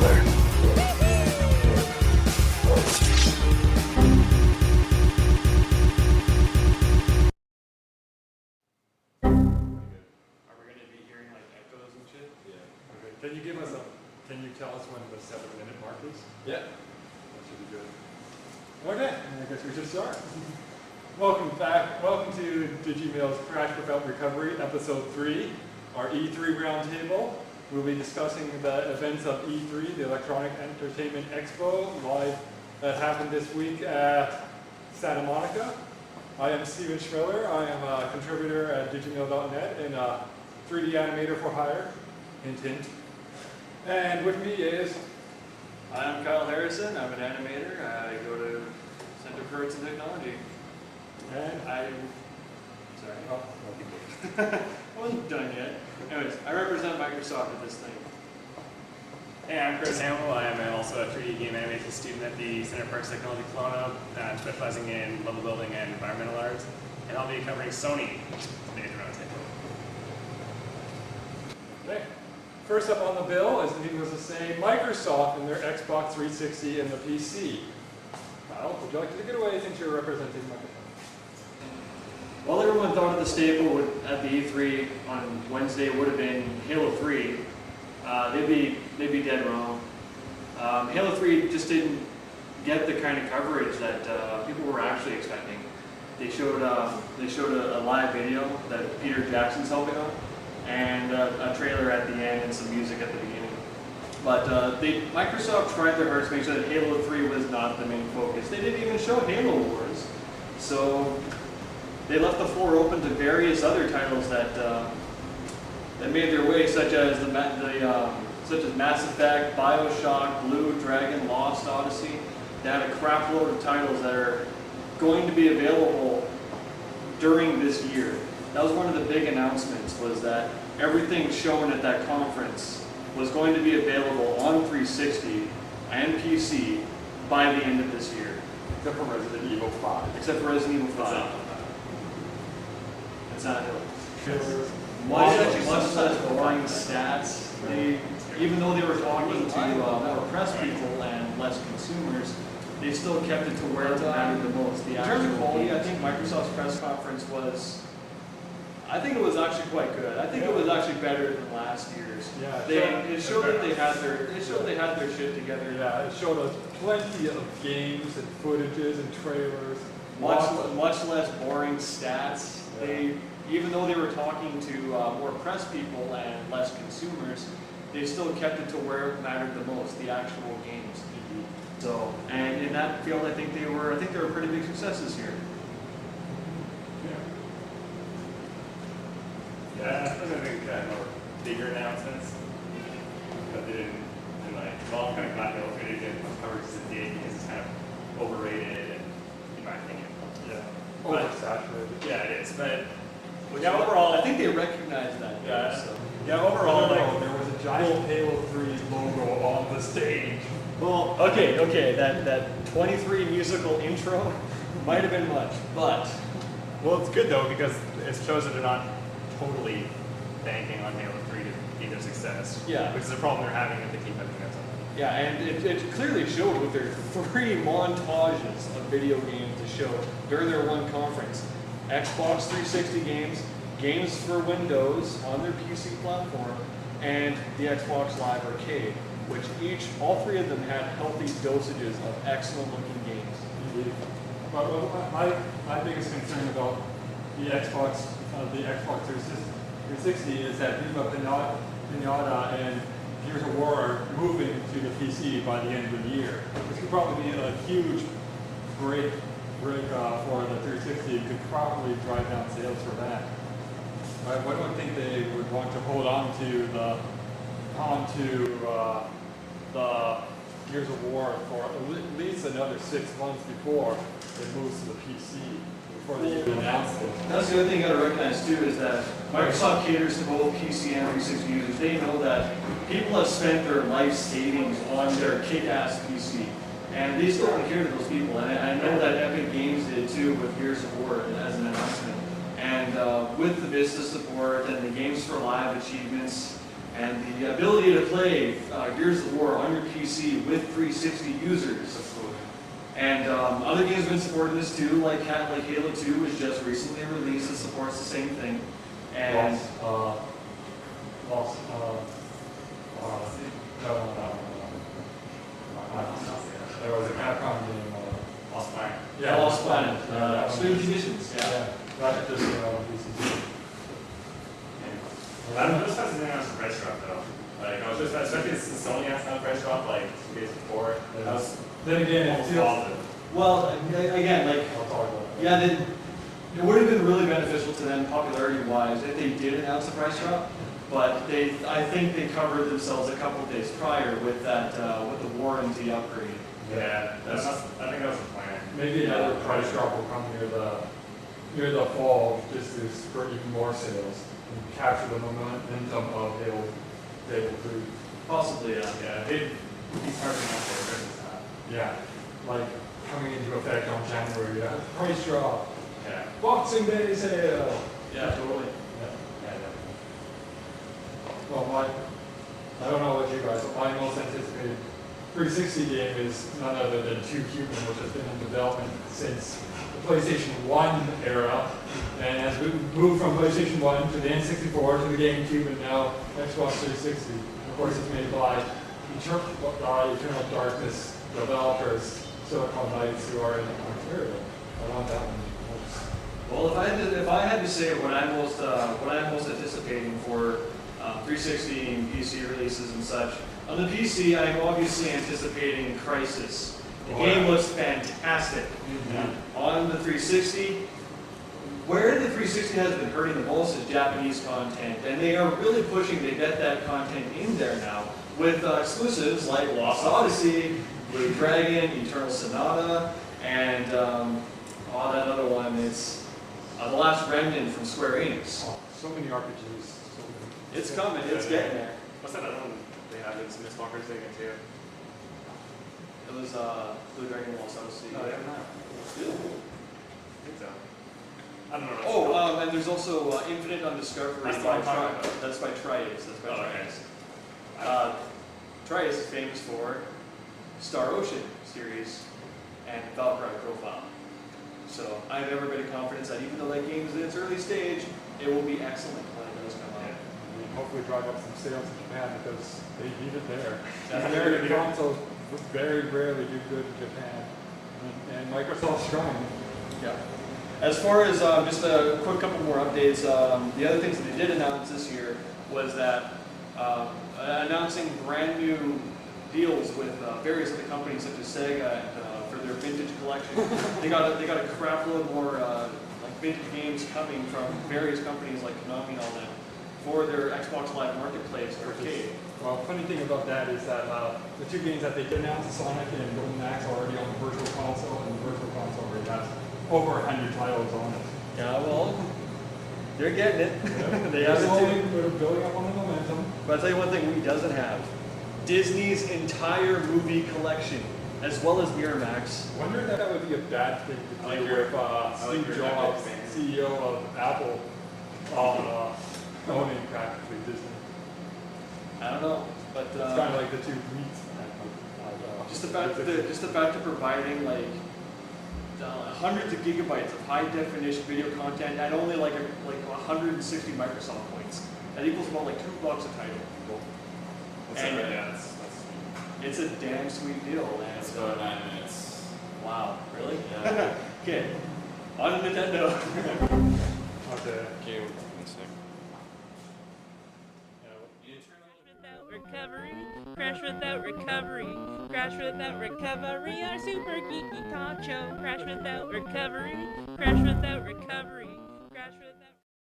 Schmiller. Are we going to be hearing like echoes and shit? Yeah. Okay. Can you tell us when the 7-minute mark is? Yeah. That should be good. Okay, I guess we should start. Welcome back. Welcome to DigiMail's Crash Without Recovery, Episode 3, our E3 Roundtable. We'll be discussing the events of E3, the Electronic Entertainment Expo, live that happened this week at Santa Monica. I am Steven Schmiller. I am a contributor at digimail.net and a 3D animator for hire. Hint, hint. And with me is... I'm Kyle Harrison. I'm an animator. I go to Center for Arts and Technology. And I'm sorry. Oh, I wasn't done yet. Anyways, I represent Microsoft at this thing. Hey, I'm Chris Hamill. I am also a 3D game animation student at the Center for Arts and Technology Kelowna, specializing in level building and environmental arts. And I'll be covering Sony today's roundtable. okay. First up on the bill, as needless to say, Microsoft and their Xbox 360 and the PC. Kyle, would you like to take it away since you're representing Microsoft? Well, everyone thought of the staple at the E3 on Wednesday would have been Halo 3. They'd be dead wrong. Halo 3 just didn't get the kind of coverage that people were actually expecting. They showed a live video that Peter Jackson's helping on, and a trailer at the end and some music at the beginning. But Microsoft tried their hardest to make sure that Halo 3 was not the main focus. They didn't even show Halo Wars, so they left the floor open to various other titles that made their way, such as Mass Effect, BioShock, Blue Dragon, Lost Odyssey. They had a crap load of titles that are going to be available during this year. That was one of the big announcements, was that everything shown at that conference was going to be available on 360 and PC by the end of this year. Except for Resident Evil 5. Except for Resident Evil 5. It's not Halo. Much less boring stats. Even though they were talking to more press people and less consumers, they still kept it to where it mattered the most. In terms of quality, I think Microsoft's press conference was, I think it was actually quite good. I think it was actually better than last year's. Yeah, it showed that they had their shit together. Yeah, it showed us plenty of games and footages and trailers. Much less boring stats. Yeah. Even though they were talking to more press people and less consumers, they still kept it to where it mattered the most, the actual games. So, and in that field, I think they were pretty big successes here. Yeah, I think more bigger announcements, but they didn't, well, I'm kind of glad Halo 3 didn't cover as it did because it's kind of overrated, and, in my opinion. Yeah. But, Oversaturated. yeah, it is, but yeah, overall, I think they recognize that. Yeah. So. Yeah, overall, there was a giant Halo 3 logo on the stage. Well, okay, that 23 musical intro might have been much, but well, it's good though because it shows that they're not totally banking on Halo 3 to be their success. Yeah. Which is a problem they're having if they keep having that. yeah, and it clearly showed with their 3 montages of video games to show during their one conference. Xbox 360 games, games for Windows on their PC platform, and the Xbox Live Arcade, which all 3 of them had healthy dosages of excellent looking games. Indeed. But my biggest concern about the Xbox 360 is that Viva Pinata and Gears of War are moving to the PC by the end of the year, which could probably be a huge break for the 360. Could probably drive down sales for that. I don't think they would want to hold on to the Gears of War for at least another 6 months before it moves to the PC, before they even announce it. That's the other thing you gotta recognize too, is that Microsoft caters to both PC and 360 users. They know that people have spent their life savings on their kick-ass PC, and they still want to cater to those people. And I know that Epic Games did too with Gears of War as an announcement. And with the Vista support and the Games for Live achievements and the ability to play Gears of War on your PC with 360 users. And other games have been supporting this too, like Halo 2 was just recently released that supports the same thing. And There was a Capcom game, Lost Planet. Lost Planet, Yeah. Extreme Conditions. That just came out on PC. I'm just fascinated on some price drop though. Like, I was just, especially since Sony has no price drop like 2 days before. I was Then again, almost it feels, positive. Well, again, like, I'll talk about that. yeah, it would have been really beneficial to them popularity-wise if they did announce a price drop, but I think they covered themselves a couple of days prior with that, with the warranty upgrade. Yeah, I think that was the plan. Maybe another price drop will come near the fall, just to spur even more sales and capture the momentum of Halo 3. Possibly, yeah. Yeah, they'd be targeting us for Christmas time. Yeah, like coming into effect on January, price drop, Yeah. Boxing Day sale. Yeah, totally. Yeah, definitely. Well, I don't know what you guys, but my most anticipated 360 game is none other than 2 Cuban, which has been in development since the PlayStation 1 era, and has moved from PlayStation 1 to the N64 to the GameCube, and now Xbox 360. And of course, it's made by Eternal Darkness developers, Silicon Knights, who are in Ontario. I want that one. Well, if I had to say what I'm most anticipating for 360 and PC releases and such, on the PC, I'm obviously anticipating Crysis. The game looks fantastic. On the 360, where the 360 has been hurting the most is Japanese content, and they are really pushing to get that content in there now with exclusives like Lost Odyssey, Blue Dragon, Eternal Sonata, and that other one is The Last Remnant from Square Enix. Oh, so many RPGs. So many. It's coming, it's getting there. What's that other one they have in some Mistwalkers thing too? It was Blue Dragon, Lost Odyssey. No, they have not. Really? I think so. I don't know. Oh, and there's also Infinite Undiscovery That's the by one I'm talking about. That's by Trias. That's by Oh, okay. Trias. Trias is famous for Star Ocean series and Valkyrie Profile. So I have every bit of confidence that even though that game is in its early stage, it will be excellent when it does come out. And hopefully drive up some sales in Japan because they need it there. That's American good. consoles very rarely do good in Japan, and Microsoft's trying. Yeah. As far as just a quick couple more updates, the other things that they did announce this year was that announcing brand new deals with various other companies such as Sega and, for their vintage collection. they got a crap load more like vintage games coming from various companies like Konami and all that for their Xbox Live Marketplace arcade. Well, funny thing about that is that the 2 games that they did announce, Sonic and Golden Axe, are already on the Virtual Console, and the Virtual Console already has over 100 titles on it. Yeah, well, they're getting it. Yeah. They have it slowly too. building up on the momentum. But I'll tell you one thing Wii doesn't have. Disney's entire movie collection, as well as Miramax. Wonder if that would be a bad thing to I do like your- with like Steve your Jobs, Epic CEO of Apple, owning practically Disney. I don't know, but It's kind of like the 2 meets. just the fact of providing like hundreds of gigabytes of high definition video content at only like 160 Microsoft points. That equals about like $2 a title. And that's it's a damn sweet deal, man. Let's go 9 minutes. Wow, really? Yeah. Okay, on to Nintendo. Okay. Okay, one sec. Crash without recovery, crash without recovery, our super geeky talk show. Crash without recovery, crash without recovery.